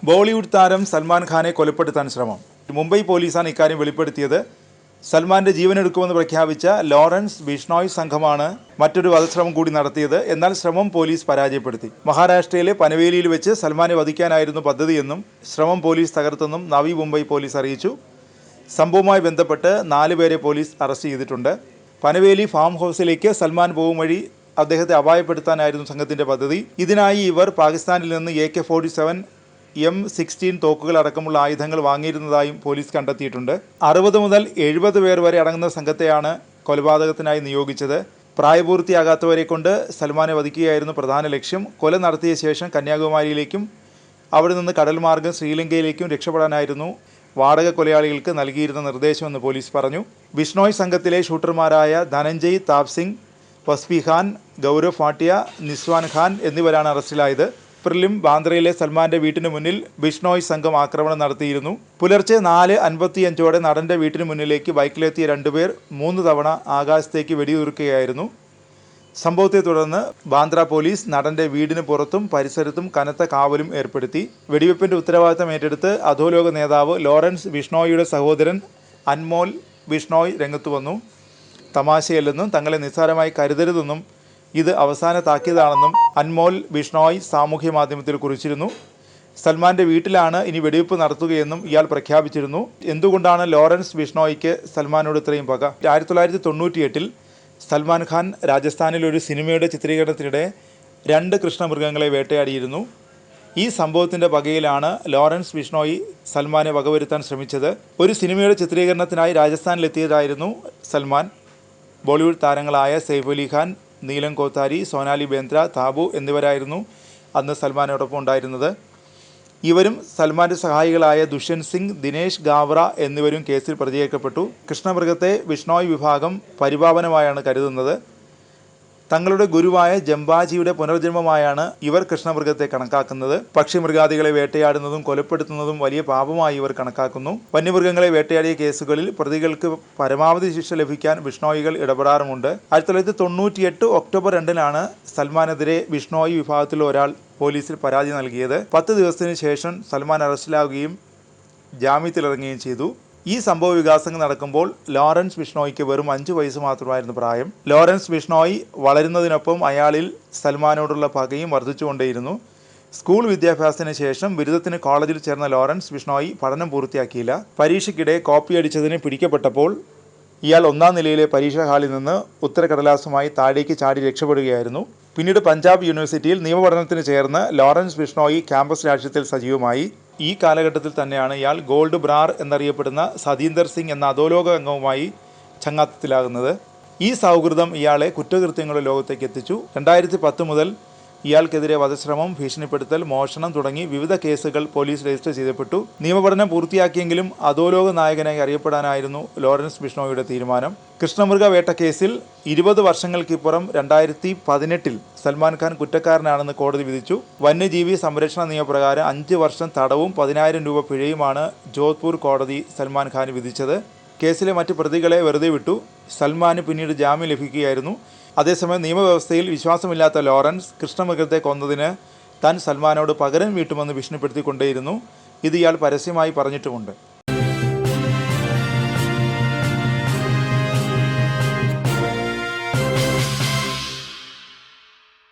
ബോളിവുഡ് താരം സൽമാൻ ഖാനെ കൊലപ്പെടുത്താൻ ശ്രമം. മുംബൈ പോലീസാണ് ഇക്കാര്യം വെളിപ്പെടുത്തിയത്. സൽമാന്റെ ജീവനെടുക്കുമെന്ന് പ്രഖ്യാപിച്ച ലോറൻസ് ബിഷ്ണോയ് സംഘമാണ് മറ്റൊരു വധശ്രമം കൂടി നടത്തിയത്. എന്നാൽ ശ്രമം പോലീസ് പരാജയപ്പെടുത്തി. മഹാരാഷ്ട്രയിലെ പനവേലിയിൽ വെച്ച് സൽമാനെ വധിക്കാനായിരുന്നു പദ്ധതിയെന്നും ശ്രമം പോലീസ് തകർത്തെന്നും നവി മുംബൈ പോലീസ് അറിയിച്ചു. സംഭവവുമായി ബന്ധപ്പെട്ട് 4 പേരെ പോലീസ് അറസ്റ്റ് ചെയ്തിട്ടുണ്ട്. പനവേലി ഫാം ഹൗസിലേക്ക് സൽമാൻ പോകും വഴി അദ്ദേഹത്തെ അപായപ്പെടുത്താനായിരുന്നു സംഘത്തിന്റെ പദ്ധതി. ഇതിനായി ഇവർ പാകിസ്ഥാനിൽ നിന്ന് AK-47 M16 തോക്കുകൾ അടക്കമുള്ള ആയുധങ്ങൾ വാങ്ങിയിരുന്നതായും പോലീസ് കണ്ടെത്തിയിട്ടുണ്ട്. 60 മുതൽ 70 പേർ വരെ അടങ്ങുന്ന സംഘത്തെയാണ് കൊലപാതകത്തിനായി നിയോഗിച്ചത്. പ്രായപൂർത്തിയാകാത്തവരെ കൊണ്ട് സൽമാനെ വധിക്കുകയായിരുന്നു പ്രധാന ലക്ഷ്യം. കൊല നടത്തിയ ശേഷം കന്യാകുമാരിയിലേക്കും അവിടെ നിന്ന് കടൽ മാർഗം ശ്രീലങ്കയിലേക്കും രക്ഷപ്പെടാനായിരുന്നു വാടക കൊലയാളികൾക്ക് നൽകിയിരുന്ന നിർദ്ദേശമെന്ന് പോലീസ് പറഞ്ഞു. ബിഷ്ണോയ് സംഘത്തിലെ ഷൂട്ടർമാരായ ധനഞ്ജയ് താപ്സിംഗ്, വസ്ഫി ഖാൻ, ഗൗരവ് ഭാട്ടിയ, നിസ്വാൻ ഖാൻ എന്നിവരാണ് അറസ്റ്റിലായത്. ഏപ്രിലും ബാന്ദ്രയിലെ സൽമാന്റെ വീട്ടിന് മുന്നിൽ ബിഷ്ണോയ് സംഘം ആക്രമണം നടത്തിയിരുന്നു. പുലർച്ചെ 4:55ഓടെ നടന്റെ വീട്ടിന് മുന്നിലേക്ക് ബൈക്കിലെത്തിയ 2 പേർ 3 തവണ ആകാശത്തേക്ക് വെടിയുതിർക്കുകയായിരുന്നു. സംഭവത്തെ തുടർന്ന് ബാന്ദ്ര പോലീസ് നടന്റെ വീടിന് പുറത്തും പരിസരത്തും കനത്ത കാവലും ഏർപ്പെടുത്തി. വെടിവെപ്പിന്റെ ഉത്തരവാദിത്തം ഏറ്റെടുത്ത് അധോലോക നേതാവ് ലോറൻസ് ബിഷ്ണോയിയുടെ സഹോദരൻ അൻമോൽ ബിഷ്ണോയ് രംഗത്തു വന്നു. തമാശയല്ലെന്നും തങ്ങളെ നിസ്സാരമായി കരുതരുതെന്നും ഇത് അവസാന താക്കീതാണെന്നും അൻമോൽ ബിഷ്ണോയ് സാമൂഹ്യ മാധ്യമത്തിൽ കുറിച്ചിരുന്നു. സൽമാന്റെ വീട്ടിലാണ് ഇനി വെടിവെപ്പ് നടത്തുകയെന്നും ഇയാൾ പ്രഖ്യാപിച്ചിരുന്നു. എന്തുകൊണ്ടാണ് ലോറൻസ് ബിഷ്ണോയ്ക്ക് സൽമാനോട് ഇത്രയും പക? 1998-ൽ സൽമാൻ ഖാൻ രാജസ്ഥാനിൽ ഒരു സിനിമയുടെ ചിത്രീകരണത്തിനിടെ 2 കൃഷ്ണമൃഗങ്ങളെ വേട്ടയാടിയിരുന്നു. ഈ സംഭവത്തിൻ്റെ പകയിലാണ് ലോറൻസ് ബിഷ്ണോയി സൽമാനെ വകവരുത്താൻ ശ്രമിച്ചത്. ഒരു സിനിമയുടെ ചിത്രീകരണത്തിനായി രാജസ്ഥാനിലെത്തിയതായിരുന്നു സൽമാൻ. ബോളിവുഡ് താരങ്ങളായ സെയ്ഫ് അലി ഖാൻ, നീലം കോത്താരി, സോനാലി ബേന്ദ്ര, താബു എന്നിവരായിരുന്നു അന്ന് സൽമാനോടൊപ്പം ഉണ്ടായിരുന്നത്. ഇവരും സൽമാൻ്റെ സഹായികളായ ദുഷ്യന്ത് സിംഗ്, ദിനേശ് ഗാവ്ര എന്നിവരും കേസിൽ പ്രതിയേൽക്കപ്പെട്ടു. കൃഷ്ണമൃഗത്തെ ബിഷ്ണോയ് വിഭാഗം പരിപാവനമായാണ് കരുതുന്നത്. തങ്ങളുടെ ഗുരുവായ ജംബാജിയുടെ പുനർജന്മമായാണ് ഇവർ കൃഷ്ണമൃഗത്തെ കണക്കാക്കുന്നത്. പക്ഷിമൃഗാദികളെ വേട്ടയാടുന്നതും കൊലപ്പെടുത്തുന്നതും വലിയ പാപമായി ഇവർ കണക്കാക്കുന്നു. വന്യമൃഗങ്ങളെ വേട്ടയാടിയ കേസുകളിൽ പ്രതികൾക്ക് പരമാവധി ശിക്ഷ ലഭിക്കാൻ ബിഷ്ണോയികൾ ഇടപെടാറുമുണ്ട്. 1998 ഒക്ടോബർ 2-നാണ് സൽമാനെതിരെ ബിഷ്ണോയി വിഭാഗത്തിലുള്ള ഒരാൾ പോലീസിൽ പരാതി നൽകിയത്. 10 ദിവസത്തിന് ശേഷം സൽമാൻ അറസ്റ്റിലാവുകയും ജാമ്യത്തിലിറങ്ങുകയും ചെയ്തു. ഈ സംഭവ വികാസങ്ങൾ നടക്കുമ്പോൾ ലോറൻസ് ബിഷ്ണോയ്ക്ക് വെറും 5 വയസ്സ് മാത്രമായിരുന്നു പ്രായം. ലോറൻസ് ബിഷ്ണോയ് വളരുന്നതിനൊപ്പം അയാളിൽ സൽമാനോടുള്ള പകയും വർദ്ധിച്ചുകൊണ്ടേയിരുന്നു. സ്കൂൾ വിദ്യാഭ്യാസത്തിന് ശേഷം ബിരുദത്തിന് കോളേജിൽ ചേർന്ന ലോറൻസ് ബിഷ്ണോയ് പഠനം പൂർത്തിയാക്കിയില്ല. പരീക്ഷയ്ക്കിടെ കോപ്പിയടിച്ചതിന് പിടിക്കപ്പെട്ടപ്പോൾ ഇയാൾ 1-ാം നിലയിലെ പരീക്ഷാ ഹാളിൽ നിന്ന് ഉത്തരക്കടലാസുമായി താഴേക്ക് ചാടി രക്ഷപ്പെടുകയായിരുന്നു. പിന്നീട് പഞ്ചാബ് യൂണിവേഴ്സിറ്റിയിൽ നിയമപഠനത്തിന് ചേർന്ന് ലോറൻസ് ബിഷ്ണോയി ക്യാമ്പസ് രാഷ്ട്രീയത്തിൽ സജീവമായി. ഈ കാലഘട്ടത്തിൽ തന്നെയാണ് ഇയാൾ ഗോൾഡ് ബ്രാർ എന്നറിയപ്പെടുന്ന സതീന്ദർ സിംഗ് എന്ന അധോലോക അംഗവുമായി ചങ്ങാത്തത്തിലാകുന്നത്. ഈ സൗഹൃദം ഇയാളെ കുറ്റകൃത്യങ്ങളുടെ ലോകത്തേക്ക് എത്തിച്ചു. 2010 മുതൽ ഇയാൾക്കെതിരെ വധശ്രമം, ഭീഷണിപ്പെടുത്തൽ, മോഷണം തുടങ്ങി വിവിധ കേസുകൾ പോലീസ് രജിസ്റ്റർ ചെയ്യപ്പെട്ടു. നിയമപഠനം പൂർത്തിയാക്കിയെങ്കിലും അധോലോക നായകനായി അറിയപ്പെടാനായിരുന്നു ലോറൻസ് ബിഷ്ണോയുടെ തീരുമാനം. കൃഷ്ണമൃഗ വേട്ട കേസിൽ 20 വർഷങ്ങൾക്കിപ്പുറം 2018-ൽ സൽമാൻ ഖാൻ കുറ്റക്കാരനാണെന്ന് കോടതി വിധിച്ചു. വന്യജീവി സംരക്ഷണ നിയമപ്രകാരം 5 വർഷം തടവും 10,000 രൂപ പിഴയുമാണ് ജോധ്പൂർ കോടതി സൽമാൻ ഖാൻ വിധിച്ചത്. കേസിലെ മറ്റ് പ്രതികളെ വെറുതെ വിട്ടു. സൽമാന് പിന്നീട് ജാമ്യം ലഭിക്കുകയായിരുന്നു. അതേസമയം നിയമവ്യവസ്ഥയിൽ വിശ്വാസമില്ലാത്ത ലോറൻസ് കൃഷ്ണമൃഗത്തെ കൊന്നതിന് താൻ സൽമാനോട് പകരം വീട്ടുമെന്ന് ഭീഷണിപ്പെടുത്തിക്കൊണ്ടേയിരുന്നു. ഇത് ഇയാൾ പരസ്യമായി പറഞ്ഞിട്ടുമുണ്ട്.